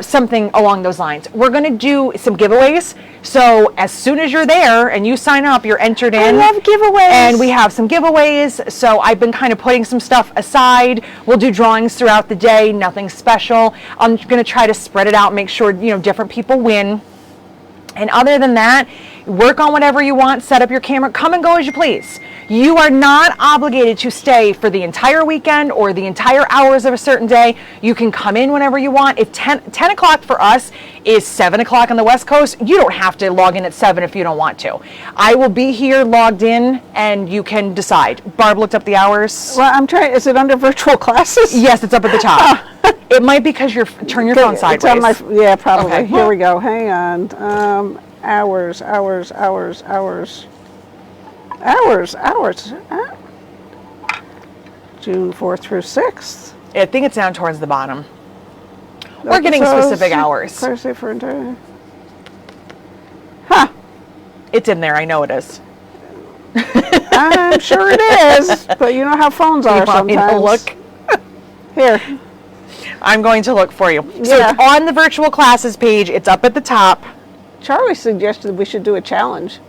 something along those lines. We're going to do some giveaways. So as soon as you're there and you sign up, you're entered in. I love giveaways. And we have some giveaways. So I've been kind of putting some stuff aside. We'll do drawings throughout the day, nothing special. I'm going to try to spread it out, make sure, different people win. And other than that, work on whatever you want, set up your camera, come and go as you please. You are not obligated to stay for the entire weekend or the entire hours of a certain day. You can come in whenever you want. If 10 o'clock for us is 7 o'clock on the West Coast, you don't have to log in at 7 if you don't want to. I will be here logged in and you can decide. Barb looked up the hours. Well, I'm trying, is it under virtual classes? Yes, it's up at the top. It might be because turn your phone sideways. It's on yeah, probably. Okay. Here we go. Hang on. Hours. June 4th through 6th. I think it's down towards the bottom. We're getting specific hours. Thursday for entire. Huh. It's in there. I know it is. I'm sure it is, but you know how phones are sometimes. Look. Here. I'm going to look for you. So Yeah. it's on the virtual classes page. It's up at the top. Charlie suggested we should do a challenge.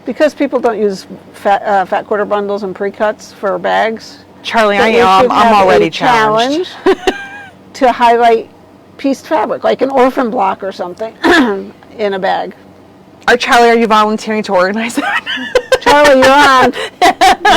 Because people don't use fat quarter bundles and pre-cuts for bags. Charlie, I'm already challenged. To highlight pieced fabric, like an orphan block or something, in a bag. Charlie, are you volunteering to organize that? Charlie, you're on.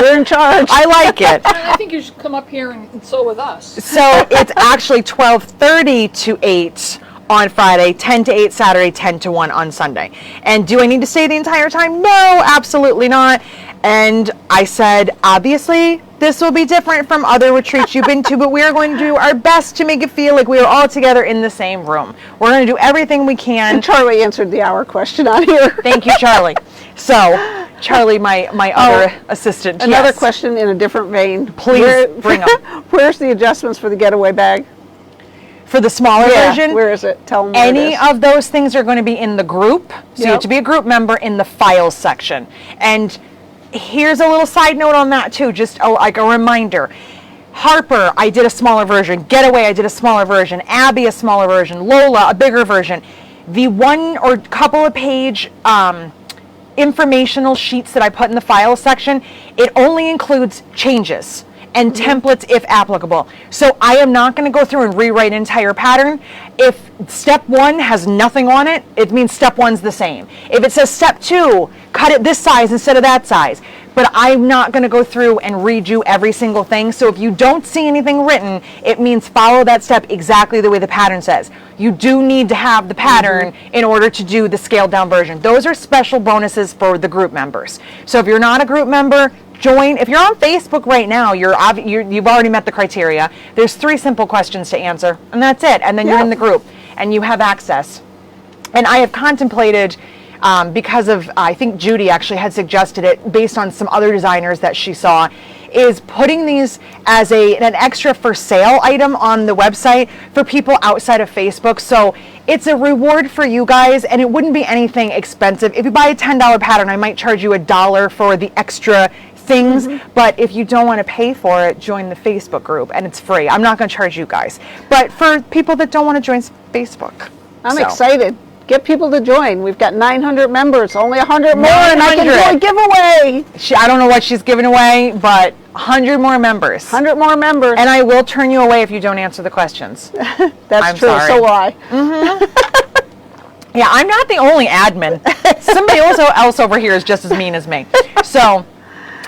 You're in charge. I like it. I think you should come up here and sew with us. So it's actually 12:30 to 8 on Friday, 10 to 8 Saturday, 10 to 1 on Sunday. And do I need to stay the entire time? No, absolutely not. And I said, obviously, this will be different from other retreats you've been to, but we are going to do our best to make it feel like we are all together in the same room. We're going to do everything we can. And Charlie answered the hour question on here. Thank you, Charlie. So, Charlie, my other assistant. Another yes. question in a different vein. Please bring up. Where's the adjustments for the getaway bag? For the smaller version, where is it? Tell them where any it is. of those things are going to be in the group. So you have to be a group member in the files section. And here's a little side note on that too, just like a reminder. Harper, I did a smaller version. Getaway, I did a smaller version. Abby, a smaller version. Lola, a bigger version. The one or couple of page informational sheets that I put in the files section, it only includes changes and templates if applicable. So I am not going to go through and rewrite an entire pattern. If step 1 has nothing on it, it means step 1's the same. If it says step 2, cut it this size instead of that size. But I'm not going to go through and redo every single thing. So if you don't see anything written, it means follow that step exactly the way the pattern says. You do need to have the pattern in order to do the scaled down version. Those are special bonuses for the group members. So if you're not a group member, join. If you're on Facebook right now, you've already met the criteria. There's 3 simple questions to answer, and that's it. And then you're in the group, and you have access. And I have contemplated, because of, I think Judy actually had suggested it based on some other designers that she saw, is putting these as an extra for sale item on the website for people outside of Facebook. So it's a reward for you guys, and it wouldn't be anything expensive. If you buy a $10 pattern, I might charge you $1 for the extra things, but if you don't want to pay for it, join the Facebook group, and it's free. I'm not going to charge you guys, but for people that don't want to join Facebook, I'm excited. Get people to join. We've got 900 members, only 100 more, and I can do a giveaway. I don't know what she's giving away, but 100 more members. 100 more members. And I will turn you away if you don't answer the questions. That's true. Sorry. So will I. Yeah, I'm not the only admin. Somebody else over here is just as mean as me. So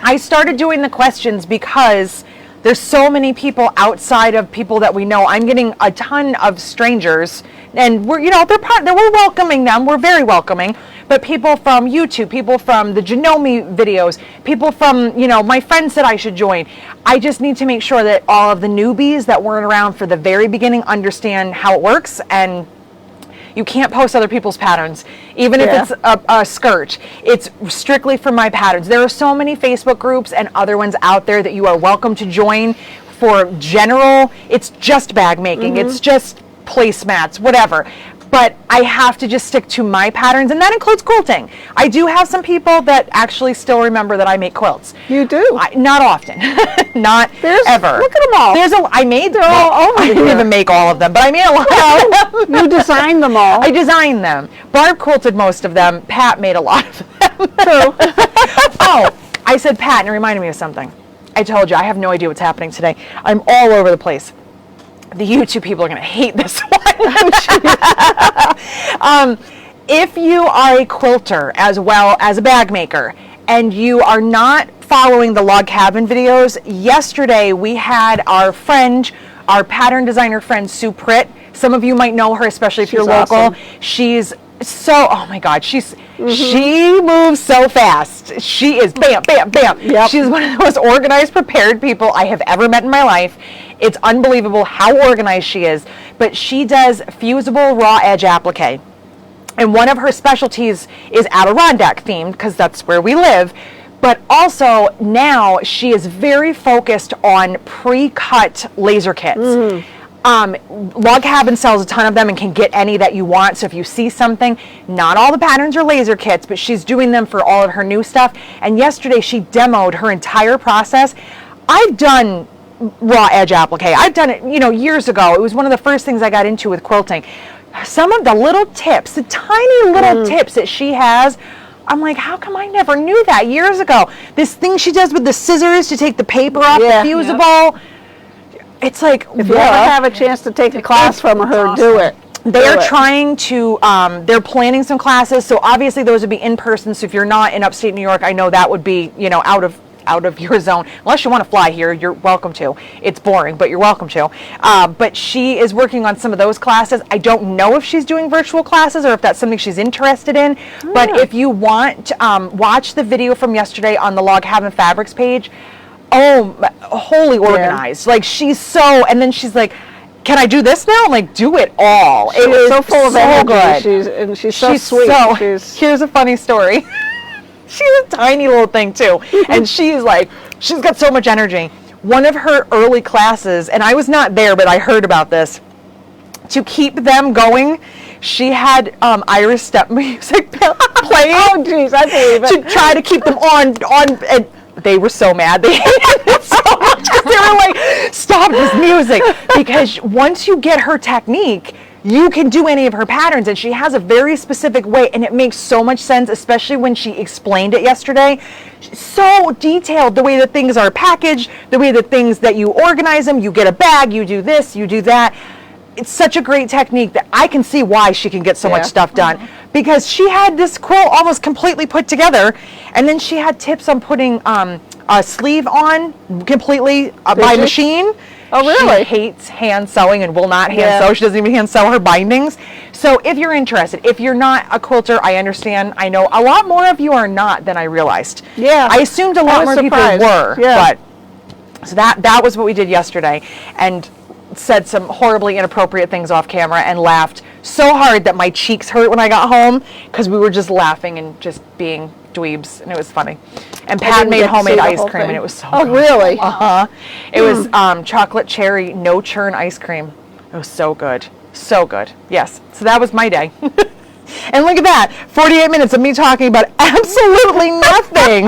I started doing the questions because there's so many people outside of people that we know. I'm getting a ton of strangers, and we're welcoming them. We're very welcoming. But people from YouTube, people from the Janome videos, people from, my friends said I should join. I just need to make sure that all of the newbies that weren't around for the very beginning understand how it works, and you can't post other people's patterns, even if it's a skirt. It's strictly for my patterns. There are so many Facebook groups and other ones out there that you are welcome to join for general. It's just bag making. It's just placemats, whatever. but I have to just stick to my patterns, and that includes quilting. I do have some people that actually still remember that I make quilts. You do? Not often. Not ever. Look at them all. I made them all over I didn't here. even make all of them, but I made a lot of them. You designed them all. I designed them. Barb quilted most of them. Pat made a lot of them. True. Oh, I said Pat, and it reminded me of something. I told you, I have no idea what's happening today. I'm all over the place. The YouTube people are going to hate this one. If you are a quilter as well as a bag maker, and you are not following the log cabin videos, yesterday we had our friend, our pattern designer friend, Sue Pritt. Some of you might know her, especially if you're local. Awesome. She's so, oh my God, she moves so fast. She is bam, bam, bam. Yep. She's one of the most organized, prepared people I have ever met in my life. It's unbelievable how organized she is. But she does fusible raw edge applique. And one of her specialties is Adirondack themed, because that's where we live. But also now she is very focused on pre-cut laser kits. Log Cabin sells a ton of them and can get any that you want. So if you see something, not all the patterns are laser kits, but she's doing them for all of her new stuff. And yesterday she demoed her entire process. I've done raw edge applique. I've done it, years ago. It was one of the first things I got into with quilting. Some of the little tips, the tiny little tips that she has, I'm like, how come I never knew that years ago? This thing she does with the scissors to take the paper off the fusible. It's like, if you ever have a chance to take a class from her, awesome. do it. They're trying to, they're planning some classes, so obviously those would be in person. So if you're not in upstate New York, I know that would be, out of your zone. Unless you want to fly here, you're welcome to. It's boring, but you're welcome to. But she is working on some of those classes. I don't know if she's doing virtual classes or if that's something she's interested in. But if you want, watch the video from yesterday on the Log Cabin Fabrics page. Oh, wholly organized. Like she's so, and then she's like, can I do this now? I'm like, do it all. It is so full of energy. Good. She's so sweet. Here's a funny story. She's a tiny little thing too. And she's got so much energy. One of her early classes, and I was not there, but I heard about this, to keep them going, she had Irish step music playing. Oh, geez, I believe it. To try to keep them on, and they were so mad. They hated it so much because they were like, stop this music. Because once you get her technique, you can do any of her patterns, and she has a very specific way, and it makes so much sense, especially when she explained it yesterday. So detailed, the way that things are packaged, the way that things that you organize them, you get a bag, you do this, you do that. It's such a great technique that I can see why she can get so much stuff done. Because she had this quilt almost completely put together, and then she had tips on putting a sleeve on completely by machine. Oh, really? She hates hand sewing and will not hand sew. She doesn't even hand sew her bindings. So if you're interested, if you're not a quilter, I understand. I know a lot more of you are not than I realized. Yeah. I assumed a lot more surprised. people were. Yeah. But so that was what we did yesterday, and said some horribly inappropriate things off camera and laughed so hard that my cheeks hurt when I got home because we were just laughing and just being dweebs, and it was funny. And Pat made homemade ice cream, and it was so good. Oh, really? It was chocolate cherry no churn ice cream. It was so good. So good. Yes. So that was my day. And look at that. 48 minutes of me talking about absolutely nothing.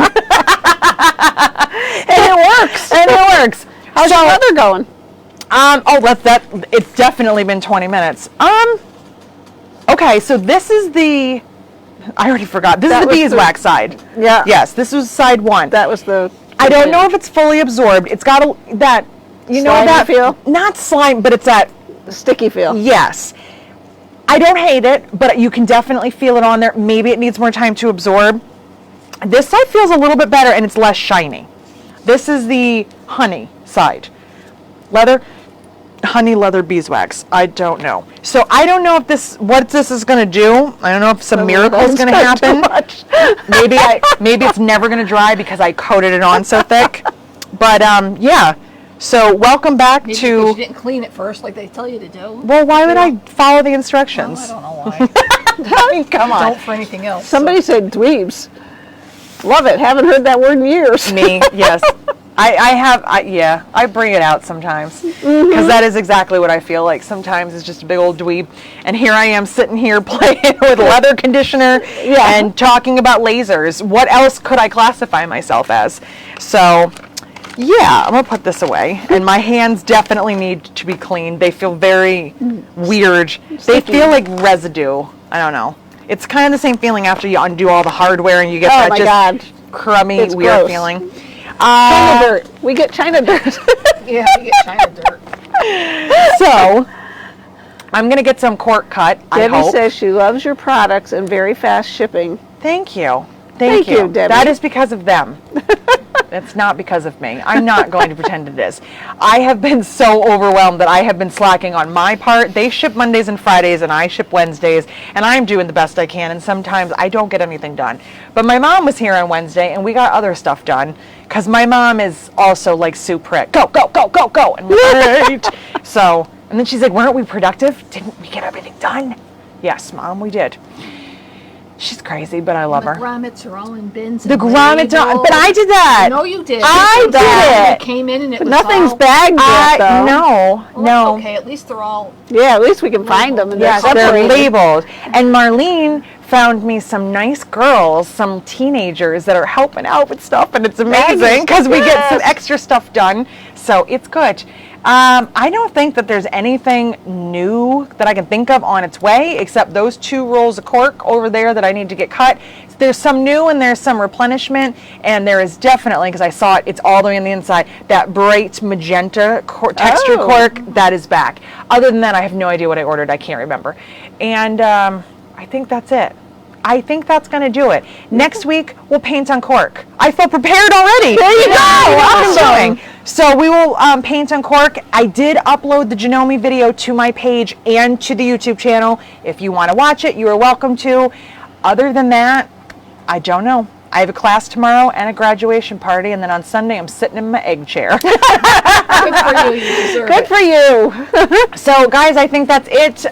And it works. And it works. How's your weather going? It's definitely been 20 minutes. Okay, so this is the, I already forgot. This is the beeswax side. Yeah. Yes, this was side one. That was the I don't know if it's fully absorbed. It's got that, you know, slimy that feel? Not slime, but it's that sticky feel. Yes. I don't hate it, but you can definitely feel it on there. Maybe it needs more time to absorb. This side feels a little bit better, and it's less shiny. This is the honey side. Honey leather beeswax. I don't know. So I don't know if what this is going to do. I don't know if some miracle is going to happen. Maybe it's never going to dry because I coated it on so thick. But yeah. So welcome back Maybe to. because you didn't clean it first, like they tell you to do. Well, why would I follow the instructions? Well, I don't know why. I mean, come on. Don't for anything else. Somebody said dweebs. Love it. Haven't heard that word in years. Me, yes. I bring it out sometimes because that is exactly what I feel like. Sometimes it's just a big old dweeb, and here I am sitting here playing with leather conditioner and talking about lasers. What else could I classify myself as? So, yeah, I'm gonna put this away, and my hands definitely need to be cleaned. They feel very weird. They feel like residue. I don't know. It's kind of the same feeling after you undo all the hardware and you get that just crummy, it's weird gross. feeling. China dirt. We get China dirt. Yeah, you get China dirt. So, I'm going to get some Cork cut, I Debbie hope. says she loves your products and very fast shipping. Thank you. Thank you, Debbie. That is because of them. It's not because of me. I'm not going to pretend it is. I have been so overwhelmed that I have been slacking on my part. They ship Mondays and Fridays, and I ship Wednesdays, and I'm doing the best I can, and sometimes I don't get anything done. But my mom was here on Wednesday, and we got other stuff done, because my mom is also like Sue Prick. Go, go, go, go, go. And we're like, so, and then she's like, weren't we productive? Didn't we get everything done? Yes, Mom, we did. She's crazy, but I love her. The grommets are all in bins. The grommets are, but I did that. No, you did. I did It came in and it was Nothing's all, bagged yet, though. No, well, no. that's okay, at least they're all. Yeah, at least we can find them and Yes, they're they're separated. labeled. And Marlene found me some nice girls, some teenagers that are helping out with stuff, and it's amazing because we get some extra stuff done. So it's good. I don't think that there's anything new that I can think of on its way, except those 2 rolls of cork over there that I need to get cut. There's some new and there's some replenishment, and there is definitely, because I saw it, it's all the way on the inside, that bright magenta texture cork that is back. Other than that, I have no idea what I ordered. I can't remember. And I think that's it. I think that's going to do it. Next week, we'll paint on cork. I feel prepared already. There you go. Awesome. So we will paint on cork. I did upload the Janome video to my page and to the YouTube channel. If you want to watch it, you are welcome to. Other than that, I don't know. I have a class tomorrow and a graduation party, and then on Sunday I'm sitting in my egg chair. Good for you. You deserve Good it. for you. So guys, I think that's it.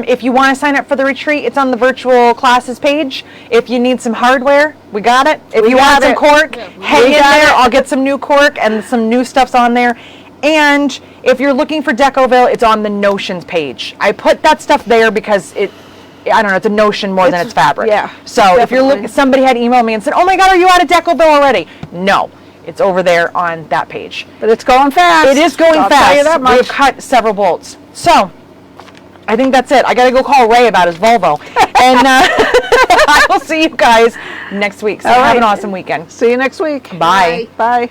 If you want to sign up for the retreat, it's on the virtual classes page. If you need some hardware, we got it. If you want some cork, hang in there. I'll get some new cork and some new stuff's on there. And if you're looking for Decoville, it's on the Notions page. I put that stuff there because I don't know, it's a notion more than it's fabric. Yeah, So if you're looking, somebody had emailed me and said, oh my God, are you out of Decoville already? No, it's over there on that page. But it's going fast. It is going I'll fast. tell you that much. We've cut several bolts. So I think that's it. I got to go call Ray about his Volvo. And I will see you guys next week. So have an awesome weekend. See you next week. Bye. Bye.